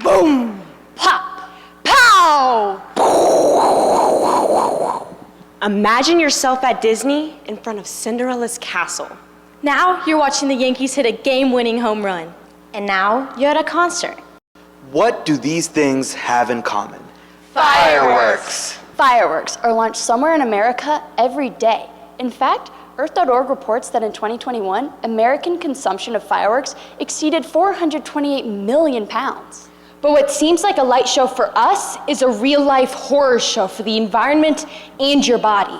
Boom! Pop! Pow! Imagine yourself at Disney in front of Cinderella's castle. Now you're watching the Yankees hit a game-winning home run. And now you're at a concert. What do these things have in common? Fireworks are launched somewhere in America every day. In fact, Earth.org reports that in 2021, American consumption of fireworks exceeded 428 million pounds. But what seems like a light show for us is a real-life horror show for the environment and your body.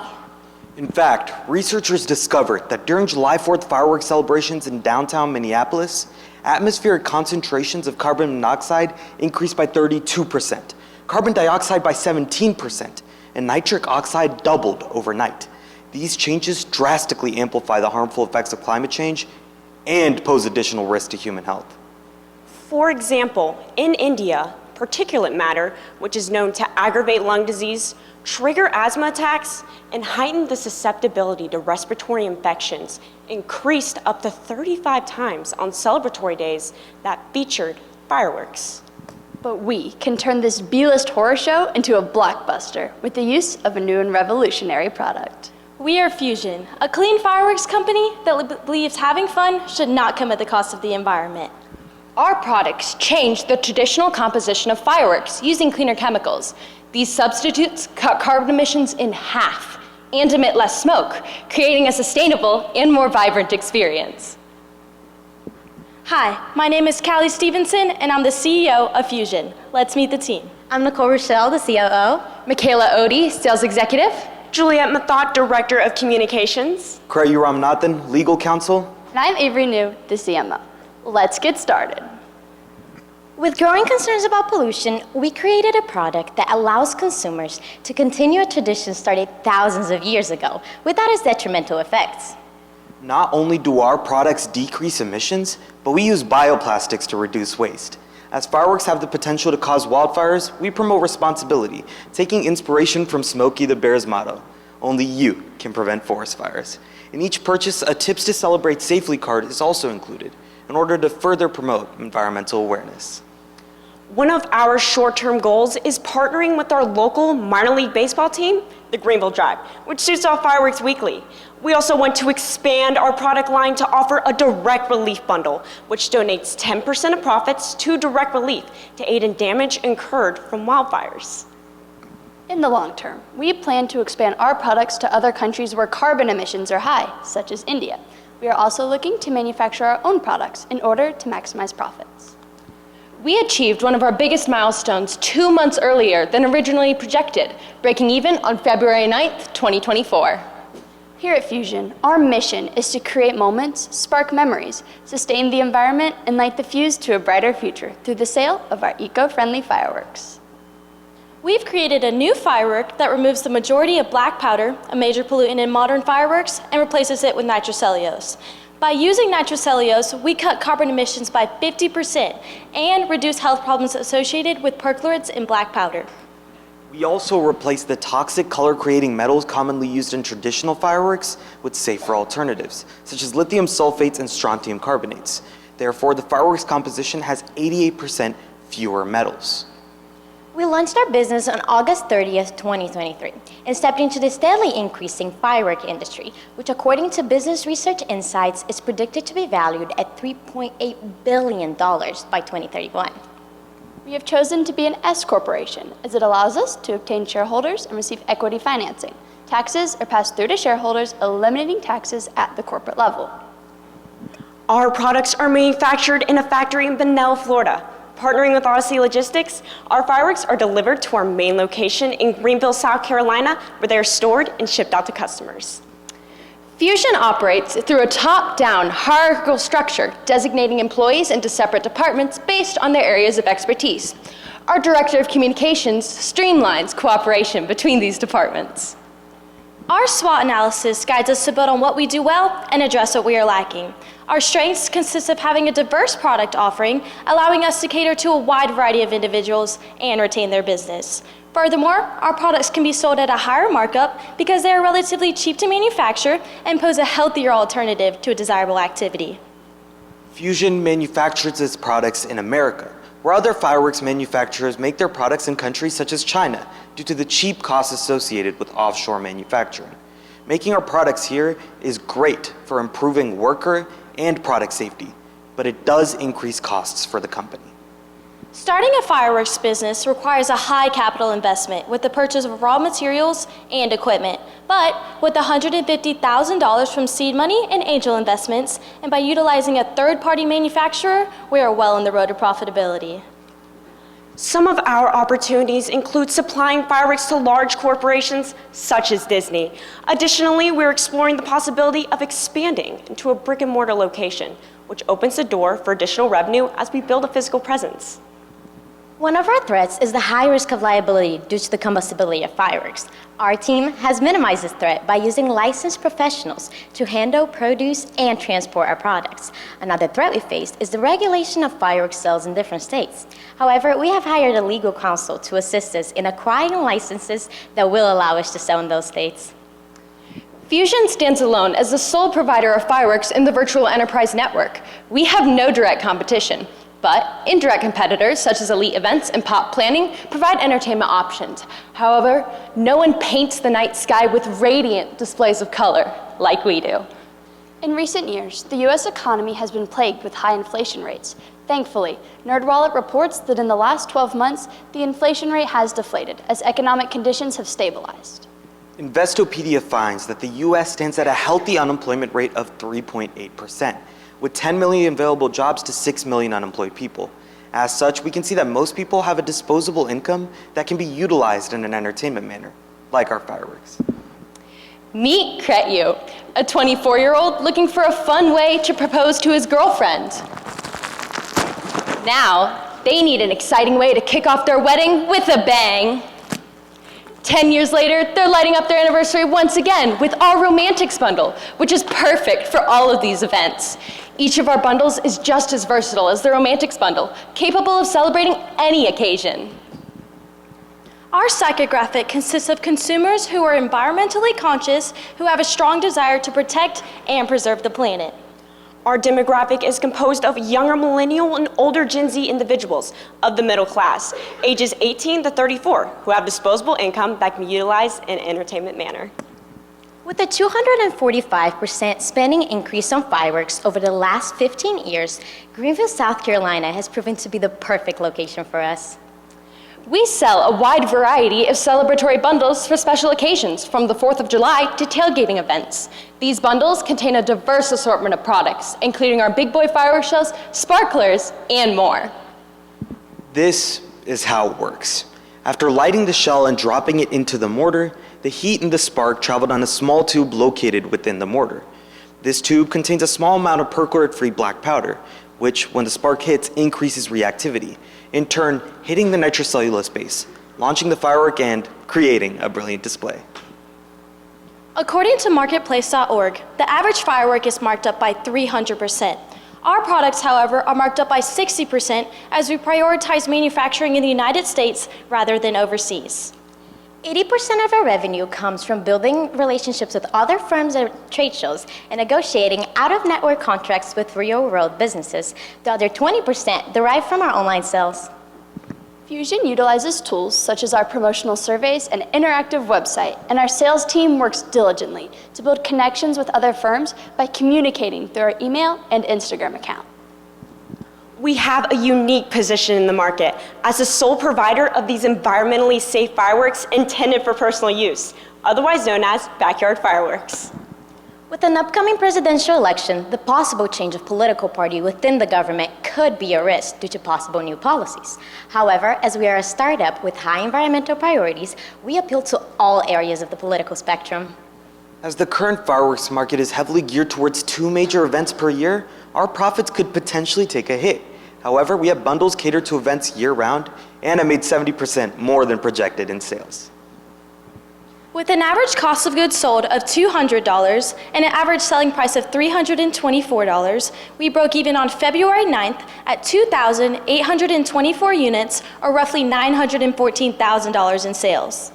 In fact, researchers discovered that during July 4th fireworks celebrations in downtown Minneapolis, atmospheric concentrations of carbon monoxide increased by 32%, carbon dioxide by 17%, and nitric oxide doubled overnight. These changes drastically amplify the harmful effects of climate change and pose additional risk to human health. For example, in India, particulate matter, which is known to aggravate lung disease, trigger asthma attacks, and heighten the susceptibility to respiratory infections, increased up to 35 times on celebratory days that featured fireworks. But we can turn this B-list horror show into a blockbuster with the use of a new and revolutionary product. We are Fusion, a clean fireworks company that believes having fun should not come at the cost of the environment. Our products change the traditional composition of fireworks using cleaner chemicals. These substitutes cut carbon emissions in half and emit less smoke, creating a sustainable and more vibrant experience. Hi, my name is Callie Stevenson, and I'm the CEO of Fusion. Let's meet the team. I'm Nicole Rochelle, the COO. Michaela Odie, Sales Executive. Juliet Mathot, Director of Communications. Krayu Ramanathan, Legal Counsel. And I'm Avery New, the CMO. Let's get started. With growing concerns about pollution, we created a product that allows consumers to continue a tradition started thousands of years ago without its detrimental effects. Not only do our products decrease emissions, but we use bioplastics to reduce waste. As fireworks have the potential to cause wildfires, we promote responsibility, taking inspiration from Smokey the Bear's motto, "Only you can prevent forest fires." In each purchase, a Tips to Celebrate Safely card is also included in order to further promote environmental awareness. One of our short-term goals is partnering with our local minor league baseball team, the Greenville Drive, which shoots off fireworks weekly. We also want to expand our product line to offer a direct relief bundle, which donates 10% of profits to direct relief to aid in damage incurred from wildfires. In the long term, we plan to expand our products to other countries where carbon emissions are high, such as India. We are also looking to manufacture our own products in order to maximize profits. We achieved one of our biggest milestones 2 months earlier than originally projected, breaking even on February 9th, 2024. Here at Fusion, our mission is to create moments, spark memories, sustain the environment, and light the fuse to a brighter future through the sale of our eco-friendly fireworks. We've created a new firework that removes the majority of black powder, a major pollutant in modern fireworks, and replaces it with nitrocellulose. By using nitrocellulose, we cut carbon emissions by 50% and reduce health problems associated with perchlorates in black powder. We also replace the toxic color-creating metals commonly used in traditional fireworks with safer alternatives, such as lithium sulfates and strontium carbonates. Therefore, the fireworks composition has 88% fewer metals. We launched our business on August 30th, 2023, and stepped into the steadily increasing firework industry, which according to Business Research Insights is predicted to be valued at $3.8 billion by 2031. We have chosen to be an S corporation as it allows us to obtain shareholders and receive equity financing. Taxes are passed through to shareholders, eliminating taxes at the corporate level. Our products are manufactured in a factory in Benel, Florida. Partnering with Odyssey Logistics, our fireworks are delivered to our main location in Greenville, South Carolina, where they are stored and shipped out to customers. Fusion operates through a top-down hierarchical structure, designating employees into separate departments based on their areas of expertise. Our Director of Communications streamlines cooperation between these departments. Our SWOT analysis guides us to build on what we do well and address what we are lacking. Our strengths consist of having a diverse product offering, allowing us to cater to a wide variety of individuals and retain their business. Furthermore, our products can be sold at a higher markup because they are relatively cheap to manufacture and pose a healthier alternative to a desirable activity. Fusion manufactures its products in America, where other fireworks manufacturers make their products in countries such as China due to the cheap costs associated with offshore manufacturing. Making our products here is great for improving worker and product safety, but it does increase costs for the company. Starting a fireworks business requires a high capital investment with the purchase of raw materials and equipment. But with $150,000 from seed money and angel investments, and by utilizing a third-party manufacturer, we are well on the road to profitability. Some of our opportunities include supplying fireworks to large corporations such as Disney. Additionally, we're exploring the possibility of expanding into a brick-and-mortar location, which opens the door for additional revenue as we build a physical presence. One of our threats is the high risk of liability due to the combustibility of fireworks. Our team has minimized this threat by using licensed professionals to handle, produce, and transport our products. Another threat we faced is the regulation of fireworks sales in different states. However, we have hired a legal counsel to assist us in acquiring licenses that will allow us to sell in those states. Fusion stands alone as the sole provider of fireworks in the virtual enterprise network. We have no direct competition. But indirect competitors, such as Elite Events and Pop Planning, provide entertainment options. However, no one paints the night sky with radiant displays of color like we do. In recent years, the U.S. economy has been plagued with high inflation rates. Thankfully, NerdWallet reports that in the last 12 months, the inflation rate has deflated as economic conditions have stabilized. Investopedia finds that the U.S. stands at a healthy unemployment rate of 3.8%. with 10 million available jobs to 6 million unemployed people. As such, we can see that most people have a disposable income that can be utilized in an entertainment manner, like our fireworks. Meet Kretyu, a 24-year-old looking for a fun way to propose to his girlfriend. Now, they need an exciting way to kick off their wedding with a bang. 10 years later, they're lighting up their anniversary once again with our Romantics bundle, which is perfect for all of these events. Each of our bundles is just as versatile as the Romantics bundle, capable of celebrating any occasion. Our psychographic consists of consumers who are environmentally conscious, who have a strong desire to protect and preserve the planet. Our demographic is composed of younger millennial and older Gen Z individuals of the middle class, ages 18 to 34, who have disposable income that can be utilized in an entertainment manner. With a 245% spending increase on fireworks over the last 15 years, Greenville, South Carolina has proven to be the perfect location for us. We sell a wide variety of celebratory bundles for special occasions, from the 4th of July to tailgating events. These bundles contain a diverse assortment of products, including our big boy fireworks shells, sparklers, and more. This is how it works. After lighting the shell and dropping it into the mortar, the heat and the spark traveled on a small tube located within the mortar. This tube contains a small amount of percolate-free black powder, which, when the spark hits, increases reactivity, in turn hitting the nitrocellulose base, launching the firework and creating a brilliant display. According to marketplace.org, the average firework is marked up by 300%. Our products, however, are marked up by 60% as we prioritize manufacturing in the United States rather than overseas. 80% of our revenue comes from building relationships with other firms at trade shows and negotiating out-of-network contracts with real-world businesses. The other 20% derive from our online sales. Fusion utilizes tools such as our promotional surveys and interactive website, and our sales team works diligently to build connections with other firms by communicating through our email and Instagram account. We have a unique position in the market as the sole provider of these environmentally safe fireworks intended for personal use, otherwise known as backyard fireworks. With an upcoming presidential election, the possible change of political party within the government could be a risk due to possible new policies. However, as we are a startup with high environmental priorities, we appeal to all areas of the political spectrum. As the current fireworks market is heavily geared towards 2 major events per year, our profits could potentially take a hit. However, we have bundles catered to events year-round and have made 70% more than projected in sales. With an average cost of goods sold of $200 and an average selling price of $324, we broke even on February 9th at 2,824 units, or roughly $914,000 in sales.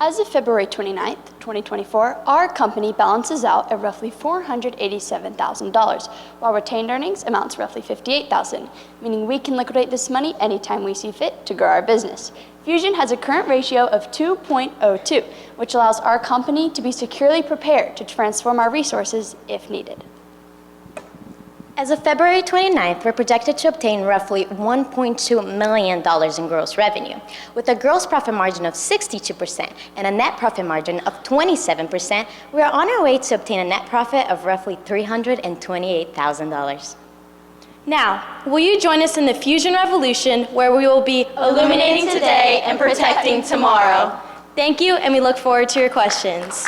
As of February 29th, 2024, our company balances out at roughly $487,000, while retained earnings amounts roughly $58,000, meaning we can liquidate this money anytime we see fit to grow our business. Fusion has a current ratio of 2.02, which allows our company to be securely prepared to transform our resources if needed. As of February 29th, we're projected to obtain roughly $1.2 million in gross revenue. With a gross profit margin of 62% and a net profit margin of 27%, we are on our way to obtain a net profit of roughly $328,000. Now, will you join us in the Fusion Revolution, where we will be illuminating today and protecting tomorrow? Thank you, and we look forward to your questions.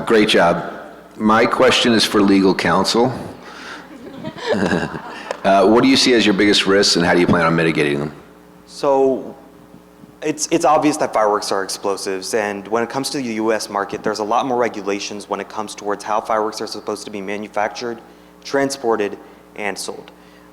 Great job. My question is for legal counsel. What do you see as your biggest risks and how do you plan on mitigating them? So it's obvious that fireworks are explosives, and when it comes to the US market, there's a lot more regulations when it comes towards how fireworks are supposed to be manufactured, transported, and sold.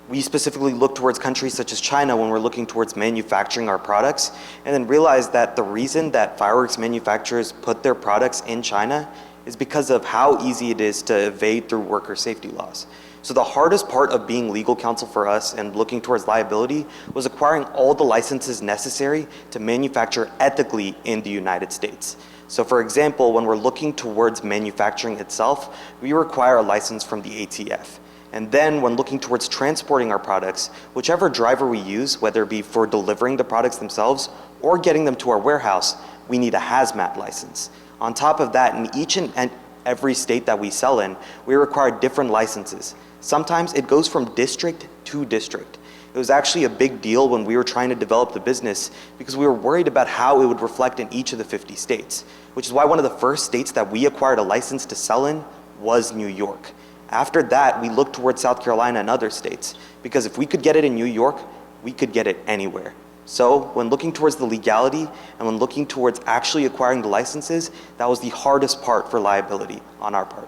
We specifically look towards countries such as China when we're looking towards manufacturing our products, and then realize that the reason that fireworks manufacturers put their products in China is because of how easy it is to evade through worker safety laws. So the hardest part of being legal counsel for us and looking towards liability was acquiring all the licenses necessary to manufacture ethically in the United States. So for example, when we're looking towards manufacturing itself, we require a license from the ATF. And then when looking towards transporting our products, whichever driver we use, whether it be for delivering the products themselves or getting them to our warehouse, we need a hazmat license. On top of that, in each and every state that we sell in, we require different licenses. Sometimes it goes from district to district. It was actually a big deal when we were trying to develop the business because we were worried about how it would reflect in each of the 50 states, which is why one of the first states that we acquired a license to sell in was New York. After that, we looked towards South Carolina and other states, because if we could get it in New York, we could get it anywhere. So when looking towards the legality and when looking towards actually acquiring the licenses, that was the hardest part for liability on our part.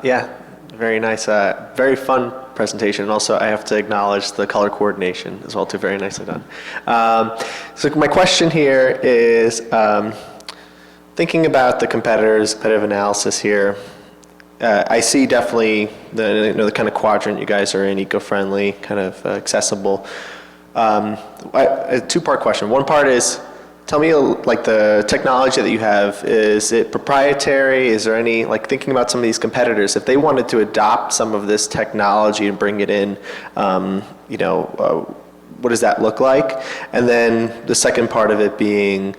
Yeah, very nice. Very fun presentation. And also, I have to acknowledge the color coordination as well, too. Very nicely done. So my question here is, thinking about the competitive analysis here, I see definitely the kind of quadrant you guys are in, eco-friendly, kind of accessible. A two-part question. One part is, tell me, like, the technology that you have, is it proprietary? Is there any, like, thinking about some of these competitors, if they wanted to adopt some of this technology and bring it in, what does that look like? And then the second part of it being,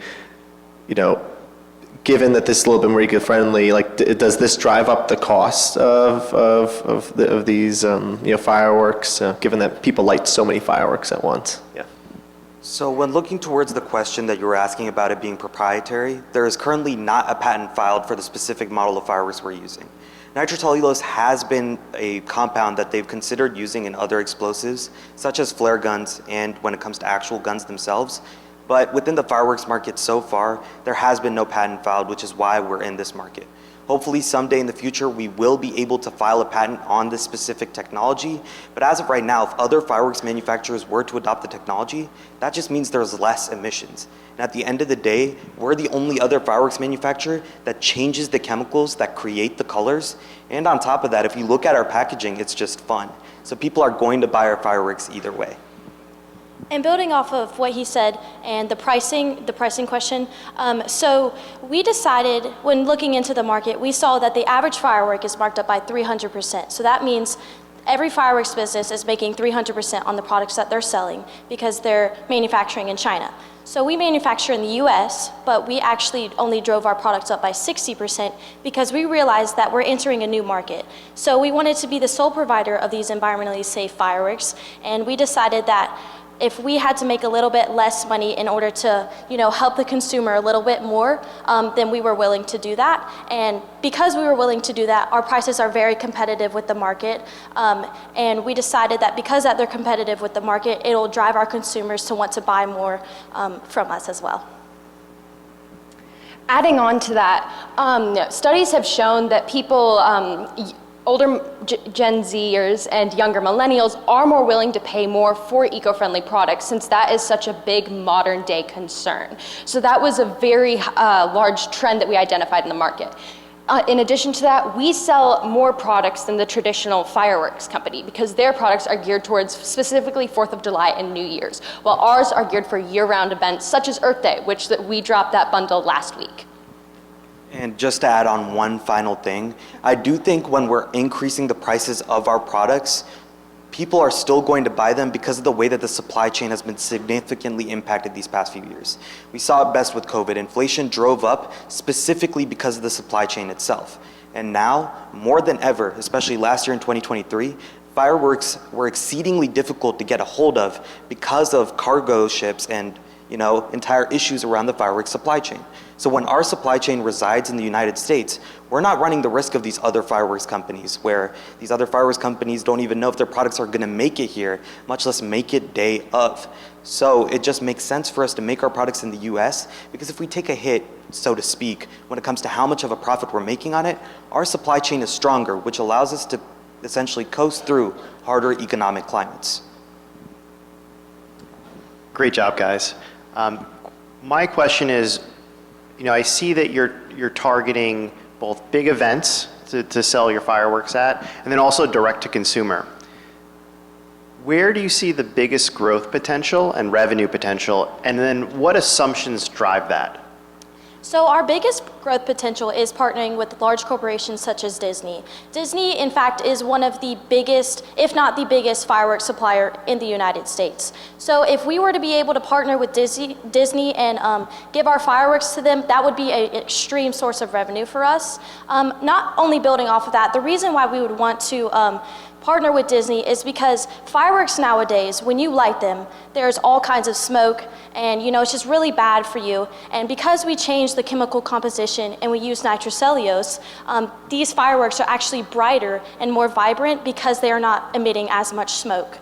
given that this is a little bit more eco-friendly, like, does this drive up the cost of these fireworks, given that people light so many fireworks at once? Yeah. So when looking towards the question that you were asking about it being proprietary, there is currently not a patent filed for the specific model of fireworks we're using. Nitrocellulose has been a compound that they've considered using in other explosives, such as flare guns and when it comes to actual guns themselves. But within the fireworks market so far, there has been no patent filed, which is why we're in this market. Hopefully someday in the future, we will be able to file a patent on this specific technology. But as of right now, if other fireworks manufacturers were to adopt the technology, that just means there's less emissions. And at the end of the day, we're the only other fireworks manufacturer that changes the chemicals that create the colors. And on top of that, if you look at our packaging, it's just fun. So people are going to buy our fireworks either way. And building off of what he said and the pricing question, so we decided when looking into the market, we saw that the average firework is marked up by 300%. So that means every fireworks business is making 300% on the products that they're selling because they're manufacturing in China. So we manufacture in the US, but we actually only drove our products up by 60% because we realized that we're entering a new market. So we wanted to be the sole provider of these environmentally safe fireworks, and we decided that if we had to make a little bit less money in order to, help the consumer a little bit more, then we were willing to do that. And because we were willing to do that, our prices are very competitive with the market. And we decided that because that they're competitive with the market, it'll drive our consumers to want to buy more from us as well. Adding on to that, studies have shown that people, older Gen Zers and younger millennials are more willing to pay more for eco-friendly products since that is such a big modern day concern. So that was a very large trend that we identified in the market. In addition to that, we sell more products than the traditional fireworks company because their products are geared towards specifically 4th of July and New Year's, while ours are geared for year-round events such as Earth Day, which we dropped that bundle last week. And just to add on one final thing, I do think when we're increasing the prices of our products, people are still going to buy them because of the way that the supply chain has been significantly impacted these past few years. We saw it best with COVID. Inflation drove up specifically because of the supply chain itself. And now, more than ever, especially last year in 2023, fireworks were exceedingly difficult to get a hold of because of cargo ships and entire issues around the fireworks supply chain. So when our supply chain resides in the United States, we're not running the risk of these other fireworks companies where these other fireworks companies don't even know if their products are gonna make it here, much less make it day of. So it just makes sense for us to make our products in the US because if we take a hit, so to speak, when it comes to how much of a profit we're making on it, our supply chain is stronger, which allows us to essentially coast through harder economic climates. Great job, guys. My question is, I see that you're targeting both big events to sell your fireworks at, and then also direct to consumer. Where do you see the biggest growth potential and revenue potential, and then what assumptions drive that? So our biggest growth potential is partnering with large corporations such as Disney. Disney, in fact, is one of the biggest, if not the biggest, fireworks supplier in the United States. So if we were to be able to partner with Disney and give our fireworks to them, that would be an extreme source of revenue for us. Not only building off of that, the reason why we would want to partner with Disney is because fireworks nowadays, when you light them, there's all kinds of smoke and it's just really bad for you. And because we changed the chemical composition and we use nitrocellulose, these fireworks are actually brighter and more vibrant because they are not emitting as much smoke.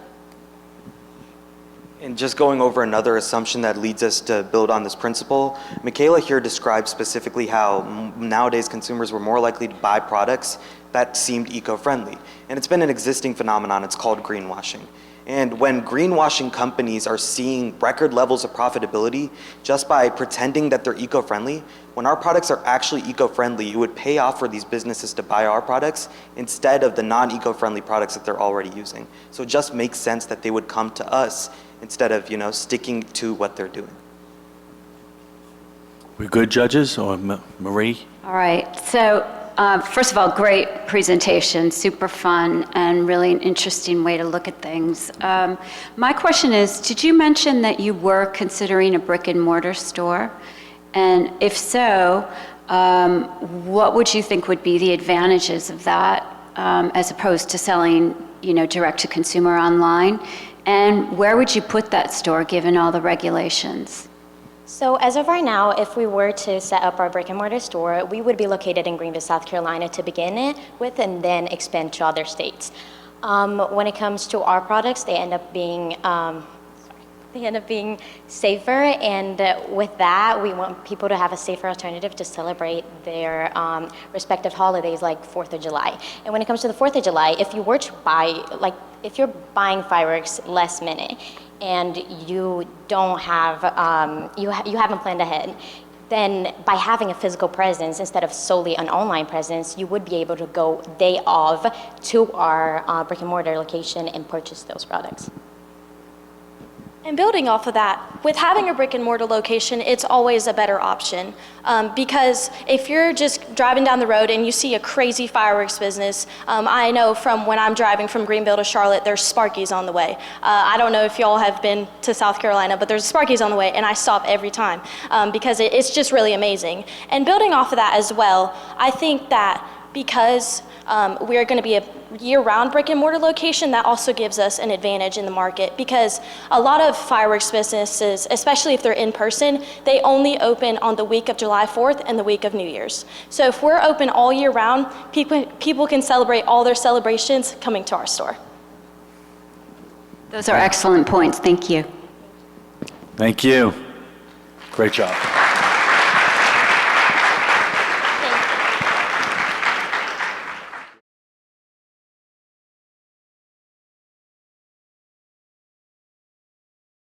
And just going over another assumption that leads us to build on this principle, Michaela here described specifically how nowadays consumers were more likely to buy products that seemed eco-friendly. And it's been an existing phenomenon, it's called greenwashing. And when greenwashing companies are seeing record levels of profitability just by pretending that they're eco-friendly, when our products are actually eco-friendly, it would pay off for these businesses to buy our products instead of the non-eco-friendly products that they're already using. So it just makes sense that they would come to us instead of, sticking to what they're doing. We're good judges, or Marie? All right, so first of all, great presentation, super fun, and really an interesting way to look at things. My question is, did you mention that you were considering a brick and mortar store? And if so, what would you think would be the advantages of that as opposed to selling, direct to consumer online? And where would you put that store given all the regulations? So as of right now, if we were to set up our brick and mortar store, we would be located in Greenville, South Carolina to begin it with and then expand to other states. When it comes to our products, they end up being safer, and with that, we want people to have a safer alternative to celebrate their respective holidays like 4th of July. And when it comes to the 4th of July, if you were to buy, if you're buying fireworks last minute and you don't have, you haven't planned ahead, then by having a physical presence instead of solely an online presence, you would be able to go day of to our brick and mortar location and purchase those products. And building off of that, with having a brick and mortar location, it's always a better option. Because if you're just driving down the road and you see a crazy fireworks business, I know from when I'm driving from Greenville to Charlotte, there's Sparkies on the way. I don't know if y'all have been to South Carolina, but there's Sparkies on the way and I stop every time because it's just really amazing. And building off of that as well, I think that because we're going to be a year-round brick and mortar location, that also gives us an advantage in the market because a lot of fireworks businesses, especially if they're in person, they only open on the week of July 4th and the week of New Year's. So if we're open all year round, people can celebrate all their celebrations coming to our store. Those are excellent points. Thank you. Thank you. Great job.